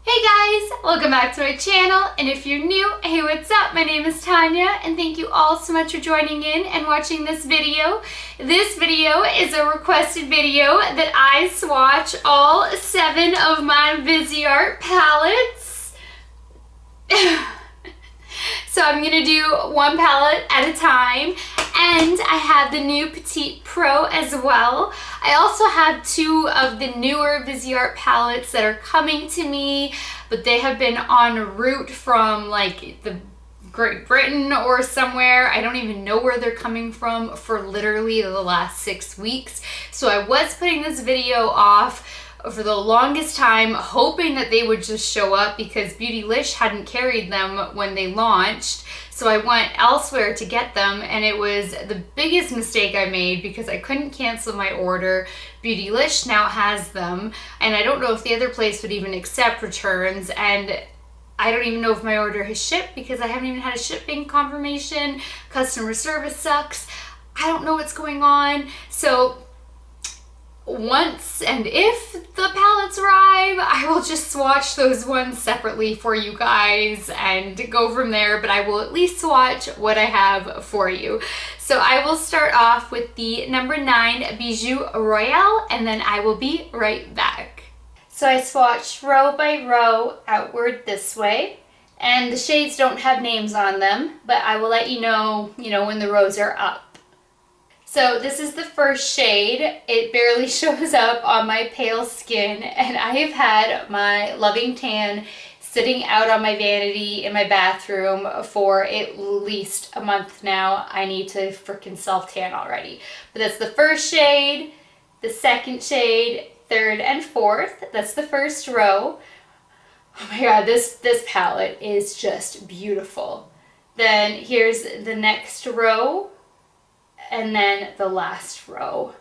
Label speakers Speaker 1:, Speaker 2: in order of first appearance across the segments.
Speaker 1: Hey guys, welcome back to my channel, and if you're new, hey, what's up? My name is Tanya, and thank you all so much for joining in and watching this video. This video is a requested video that I swatch all 7 of my Viseart palettes. So I'm going to do one palette at a time, and I have the new Petit Pro as well. I also have 2 of the newer Viseart palettes that are coming to me, but they have been en route from like the Great Britain or somewhere. I don't even know where they're coming from for literally the last 6 weeks. So I was putting this video off for the longest time, hoping that they would just show up because Beautylish hadn't carried them when they launched. So I went elsewhere to get them, and it was the biggest mistake I made because I couldn't cancel my order. Beautylish now has them, and I don't know if the other place would even accept returns, and I don't even know if my order has shipped because I haven't even had a shipping confirmation. Customer service sucks. I don't know what's going on. So once and if the palettes arrive, I will just swatch those ones separately for you guys and go from there, but I will at least swatch what I have for you. So I will start off with the number 9 Bijou Royale, and then I will be right back. So I swatched row by row outward this way, and the shades don't have names on them, but I will let you know when the rows are up. So this is the first shade. It barely shows up on my pale skin, and I have had my Loving Tan sitting out on my vanity in my bathroom for at least a month now. I need to freaking self-tan already. But that's the first shade, the second shade, third and fourth. That's the first row. Oh my god, this palette is just beautiful. Then here's the next row, and then the last row.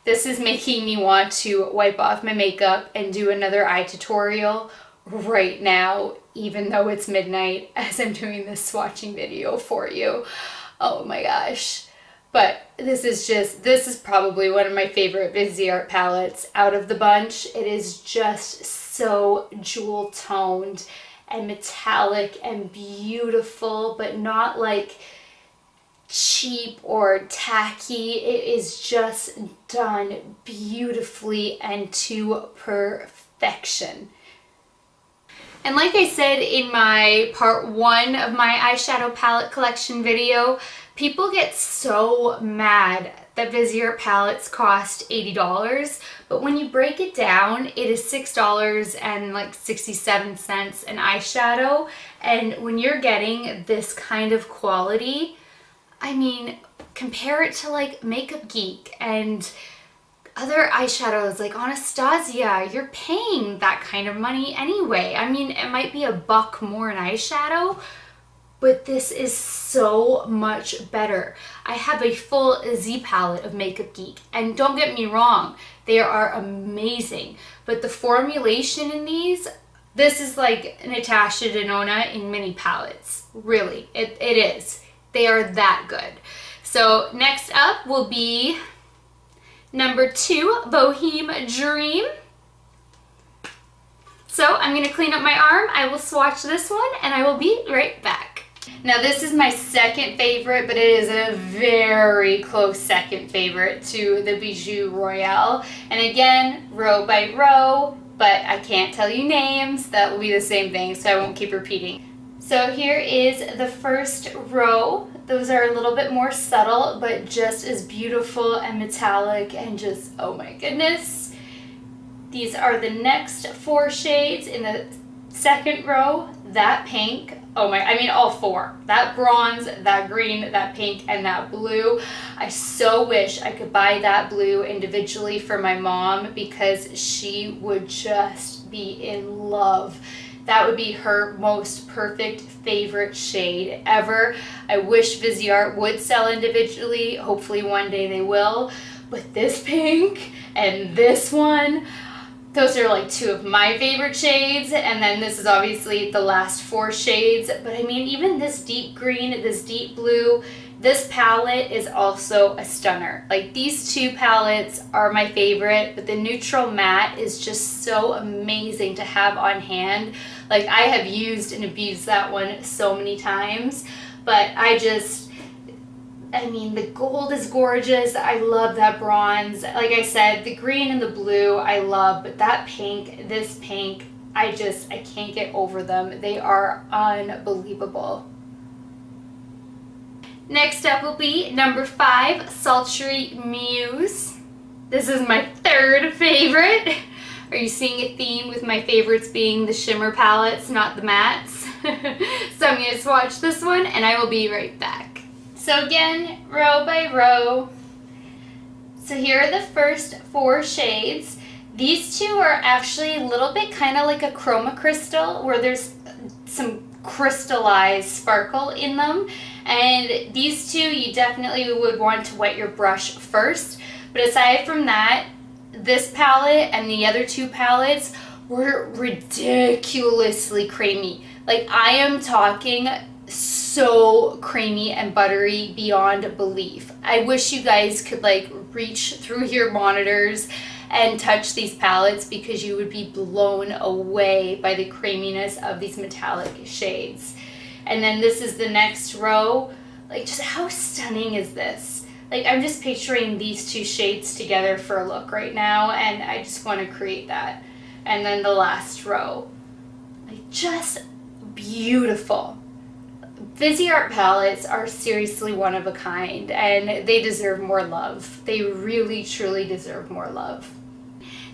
Speaker 1: This is making me want to wipe off my makeup and do another eye tutorial right now, even though it's midnight as I'm doing this swatching video for you. Oh my gosh. But this is probably one of my favorite Viseart palettes out of the bunch. It is just so jewel toned and metallic and beautiful, but not like cheap or tacky. It is just done beautifully and to perfection. And like I said in my part 1 of my eyeshadow palette collection video, people get so mad that Viseart palettes cost $80, but when you break it down, it is $6 and like 67 cents an eyeshadow. And when you're getting this kind of quality, I mean, compare it to like Makeup Geek and other eyeshadows like Anastasia. You're paying that kind of money anyway. I mean, it might be $1 more an eyeshadow, but this is so much better. I have a full Z palette of Makeup Geek, and don't get me wrong, they are amazing, but the formulation in these, this is like Natasha Denona in mini palettes. Really, it is. They are that good. So next up will be number 2, Boheme Dream. So I'm gonna clean up my arm. I will swatch this one, and I will be right back. Now this is my second favorite, but it is a very close second favorite to the Bijou Royale. And again, row by row, but I can't tell you names. That will be the same thing, so I won't keep repeating. So here is the first row. Those are a little bit more subtle, but just as beautiful and metallic and just, oh my goodness. These are the next 4 shades in the second row. That pink, oh my, I mean all 4. That bronze, that green, that pink, and that blue. I so wish I could buy that blue individually for my mom because she would just be in love. That would be her most perfect favorite shade ever. I wish Viseart would sell individually. Hopefully one day they will. But this pink and this one, those are like 2 of my favorite shades. And then this is obviously the last 4 shades. But I mean, even this deep green, this deep blue, This palette is also a stunner. Like, these two palettes are my favorite, but the neutral matte is just so amazing to have on hand. Like, I have used and abused that one so many times, but I mean, the gold is gorgeous. I love that bronze. Like I said, the green and the blue I love, but that pink, this pink, I can't get over them. They are unbelievable. Next up will be number 5, Sultry Muse. This is my third favorite. Are you seeing a theme with my favorites being the shimmer palettes, not the mattes? So I'm going to swatch this one and I will be right back. So again, row by row. So here are the first 4 shades. These two are actually a little bit kind of like a chroma crystal, where there's some crystallized sparkle in them. And these two, you definitely would want to wet your brush first. But aside from that, this palette and the other 2 palettes were ridiculously creamy. Like, I am talking so creamy and buttery beyond belief. I wish you guys could like reach through your monitors and touch these palettes, because you would be blown away by the creaminess of these metallic shades. And then this is the next row. Like, just how stunning is this? Like, I'm just picturing these 2 shades together for a look right now, and I just want to create that. And then the last row. Like, just beautiful. Viseart palettes are seriously one of a kind, and they deserve more love. They really, truly deserve more love.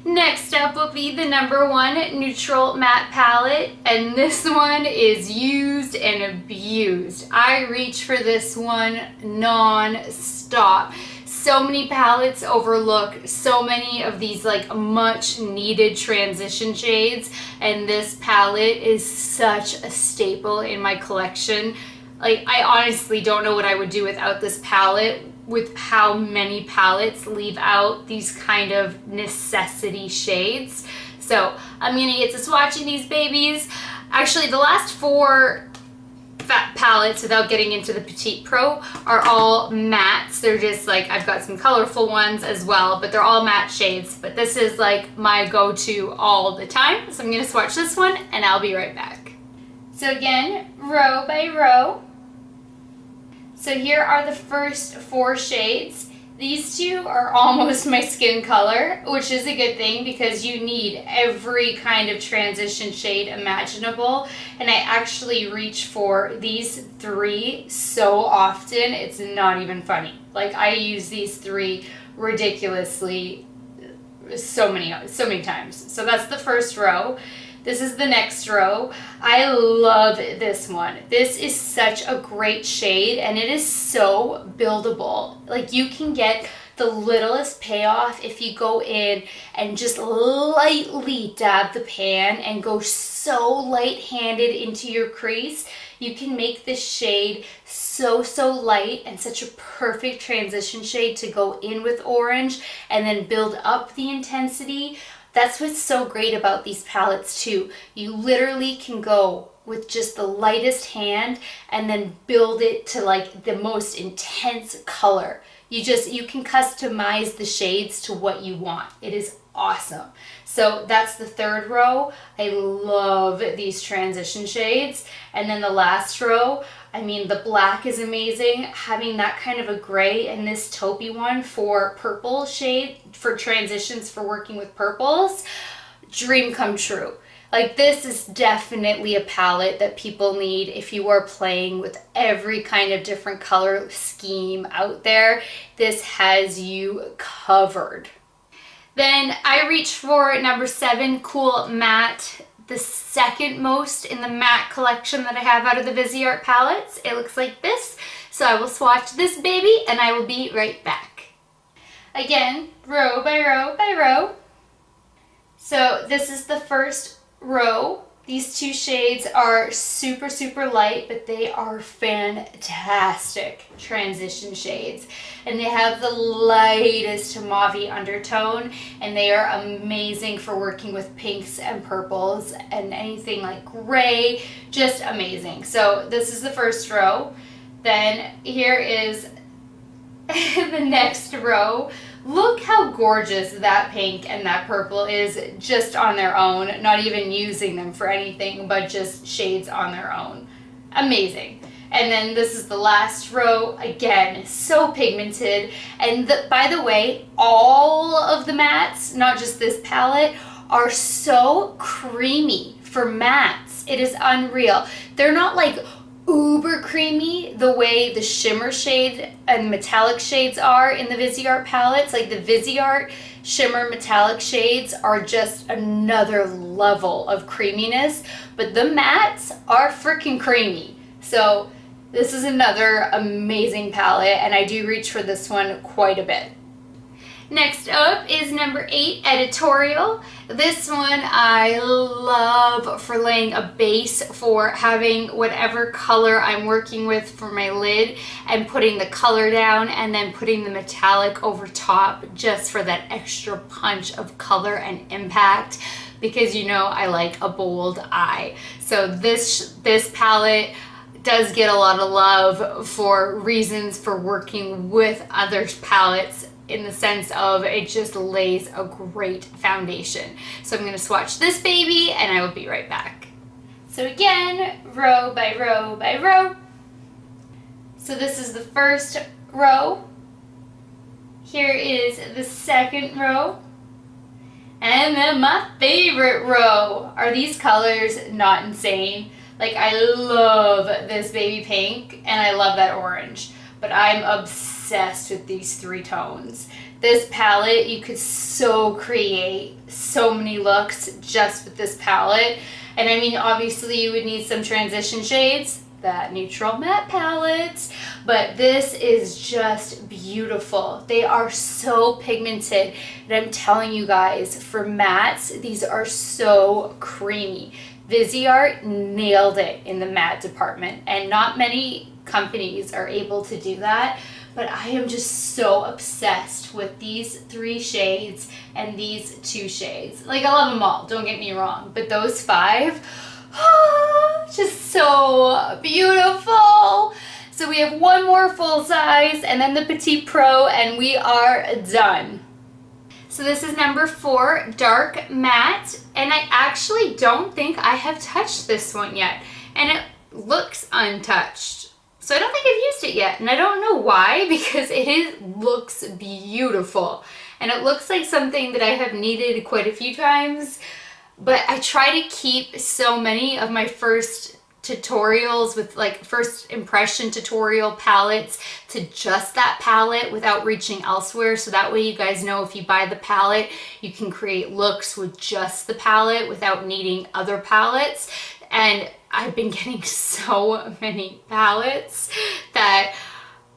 Speaker 1: Next up will be the number 1 neutral matte palette, and this one is used and abused. I reach for this one non-stop. So many palettes overlook so many of these like much needed transition shades, and this palette is such a staple in my collection. Like, I honestly don't know what I would do without this palette, with how many palettes leave out these kind of necessity shades. So I'm gonna get to swatching these babies. Actually, the last 4 palettes, without getting into the Petit Pro, are all mattes. They're just like, I've got some colorful ones as well, but they're all matte shades. But this is like my go-to all the time. So I'm gonna swatch this one and I'll be right back. So again, row by row. So here are the first 4 shades. These 2 are almost my skin color, which is a good thing because you need every kind of transition shade imaginable. And I actually reach for these 3 so often, it's not even funny. Like, I use these 3 ridiculously so many times. So that's the first row. This is the next row. I love this one. This is such a great shade, and it is so buildable. Like, you can get the littlest payoff if you go in and just lightly dab the pan and go so light-handed into your crease. You can make this shade so light and such a perfect transition shade to go in with orange and then build up the intensity. That's what's so great about these palettes too. You literally can go with just the lightest hand and then build it to like the most intense color. You can customize the shades to what you want. It is awesome. So that's the third row. I love these transition shades. And then the last row, I mean, the black is amazing. Having that kind of a gray and this taupey one for purple shade, for transitions, for working with purples, dream come true. Like, this is definitely a palette that people need if you are playing with every kind of different color scheme out there. This has you covered. Then I reached for number 7, Cool Matte, the second most in the matte collection that I have out of the Viseart palettes. It looks like this. So I will swatch this baby and I will be right back. Again, row by row by row. So this is the first row. These 2 shades are super light, but they are fantastic transition shades. And they have the lightest mauve undertone, and they are amazing for working with pinks and purples and anything like gray, just amazing. So this is the first row. Then here is the next row. Look how gorgeous that pink and that purple is just on their own, not even using them for anything, but just shades on their own. Amazing. And then this is the last row. Again, so pigmented. And by the way, all of the mattes, not just this palette, are so creamy for mattes. It is unreal. They're not like uber creamy the way the shimmer shade and metallic shades are in the Viseart palettes. Like the Viseart shimmer metallic shades are just another level of creaminess, but the mattes are freaking creamy. So this is another amazing palette, and I do reach for this one quite a bit. Next up is number 8, Editorial. This one I love for laying a base for having whatever color I'm working with for my lid and putting the color down and then putting the metallic over top just for that extra punch of color and impact, because you know I like a bold eye. So this palette does get a lot of love for reasons for working with other palettes, in the sense of it just lays a great foundation. So I'm going to swatch this baby and I will be right back. So again, row by row by row. So this is the first row. Here is the second row. And then my favorite row. Are these colors not insane? Like, I love this baby pink and I love that orange, but I'm obsessed with these 3 tones. This palette, you could so create so many looks just with this palette. And I mean, obviously you would need some transition shades, that neutral matte palette, but this is just beautiful. They are so pigmented, and I'm telling you guys, for mattes, these are so creamy. Viseart nailed it in the matte department, and not many companies are able to do that, but I am just so obsessed with these 3 shades and these 2 shades. Like, I love them all, don't get me wrong, but those 5, just so beautiful. So we have one more full size and then the Petit Pro, and we are done. So this is number 4, Dark Matte, and I actually don't think I have touched this one yet, and it looks untouched. So I don't think I've used it yet, and I don't know why, because looks beautiful, and it looks like something that I have needed quite a few times, but I try to keep so many of my first tutorials with like first impression tutorial palettes to just that palette without reaching elsewhere, so that way you guys know if you buy the palette you can create looks with just the palette without needing other palettes. And I've been getting so many palettes that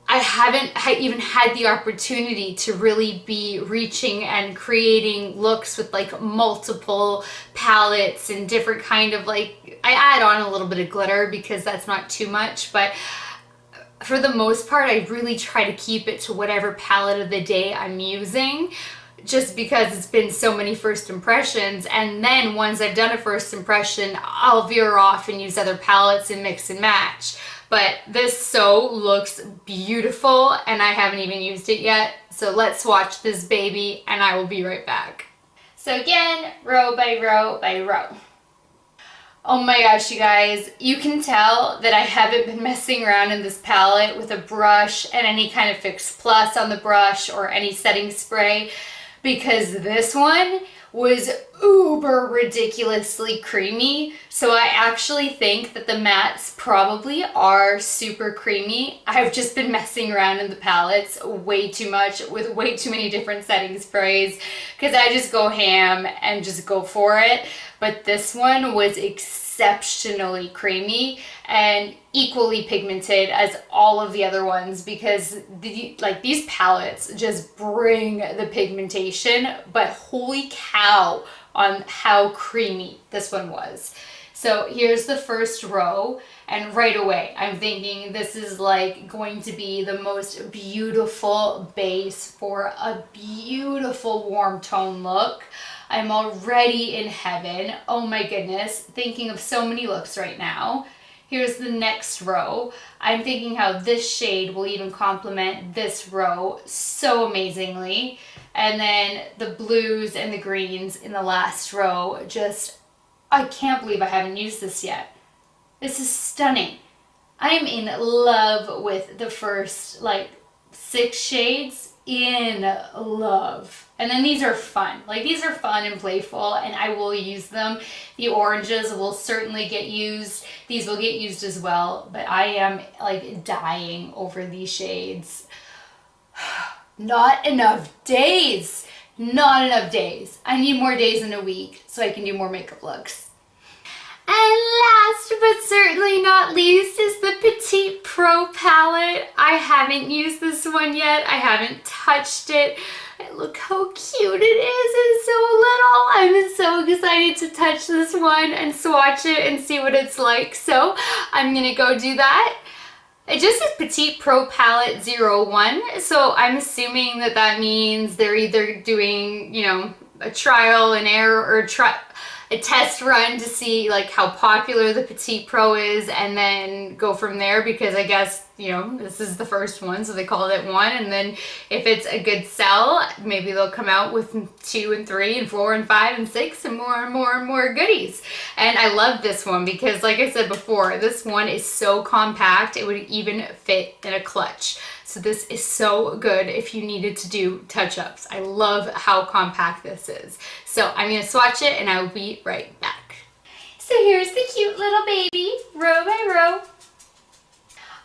Speaker 1: I haven't even had the opportunity to really be reaching and creating looks with like multiple palettes and different kind of, like, I add on a little bit of glitter because that's not too much, but for the most part I really try to keep it to whatever palette of the day I'm using, just because it's been so many first impressions. And then once I've done a first impression, I'll veer off and use other palettes and mix and match. But this looks beautiful and I haven't even used it yet. So let's swatch this baby and I will be right back. So again, row by row by row. Oh my gosh, you guys, you can tell that I haven't been messing around in this palette with a brush and any kind of Fix Plus on the brush or any setting spray, because this one was uber ridiculously creamy. So I actually think that the mattes probably are super creamy. I've just been messing around in the palettes way too much with way too many different setting sprays because I just go ham and just go for it. But this one was exceptionally creamy and equally pigmented as all of the other ones, because these palettes just bring the pigmentation, but holy cow on how creamy this one was. So here's the first row, and right away I'm thinking this is like going to be the most beautiful base for a beautiful warm tone look. I'm already in heaven. Oh my goodness, thinking of so many looks right now. Here's the next row. I'm thinking how this shade will even complement this row so amazingly. And then the blues and the greens in the last row. Just, I can't believe I haven't used this yet. This is stunning. I'm in love with the first like 6 shades. In love. And then these are fun. Like these are fun and playful, and I will use them. The oranges will certainly get used. These will get used as well, but I am like dying over these shades. Not enough days. Not enough days. I need more days in a week so I can do more makeup looks. And last but certainly not least is the Petit Pro palette. I haven't used this one yet. I haven't touched it. Look how cute it is. It's so little. I'm so excited to touch this one and swatch it and see what it's like. So I'm going to go do that. It just says Petit Pro palette 01. So I'm assuming that that means they're either doing, you know, a trial and error or a test run to see like how popular the Petit Pro is and then go from there, because I guess, you know, this is the first one, so they called it 1, and then if it's a good sell, maybe they'll come out with 2 and 3 and 4 and 5 and 6 and more and more and more goodies. And I love this one because, like I said before, this one is so compact it would even fit in a clutch. So this is so good if you needed to do touch-ups. I love how compact this is. So I'm going to swatch it and I will be right back. So here's the cute little baby, row by row.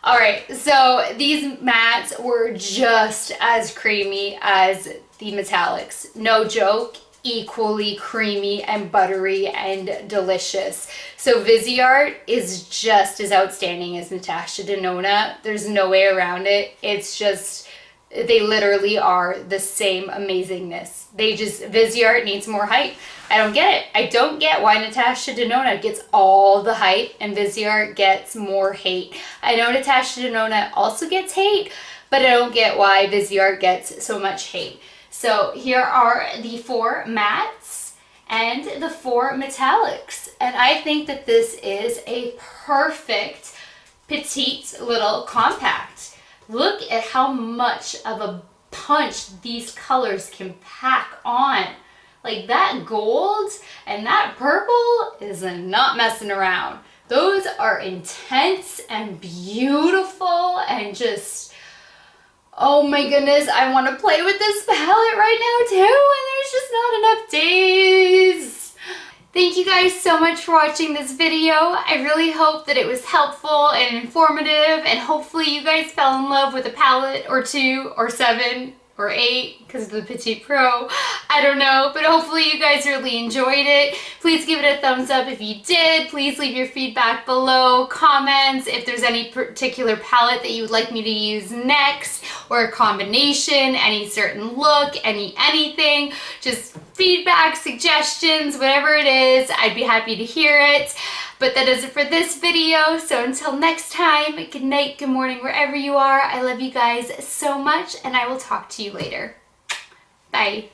Speaker 1: Alright, so these mattes were just as creamy as the metallics. No joke, equally creamy and buttery and delicious. So Viseart is just as outstanding as Natasha Denona. There's no way around it. It's just, they literally are the same amazingness. Viseart needs more hype. I don't get it. I don't get why Natasha Denona gets all the hype and Viseart gets more hate. I know Natasha Denona also gets hate, but I don't get why Viseart gets so much hate. So here are the 4 mattes and the 4 metallics. And I think that this is a perfect petite little compact. Look at how much of a punch these colors can pack on. Like that gold and that purple is not messing around. Those are intense and beautiful and just, oh my goodness, I want to play with this palette right now too, and there's just not enough days. Thank you guys so much for watching this video. I really hope that it was helpful and informative, and hopefully you guys fell in love with a palette or 2 or 7 or 8 because of the Petit Pro. I don't know, but hopefully you guys really enjoyed it. Please give it a thumbs up if you did. Please leave your feedback below, comments, if there's any particular palette that you would like me to use next, or a combination, any certain look, anything. Just feedback, suggestions, whatever it is, I'd be happy to hear it. But that does it for this video. So until next time, good night, good morning, wherever you are. I love you guys so much, and I will talk to you later. Bye.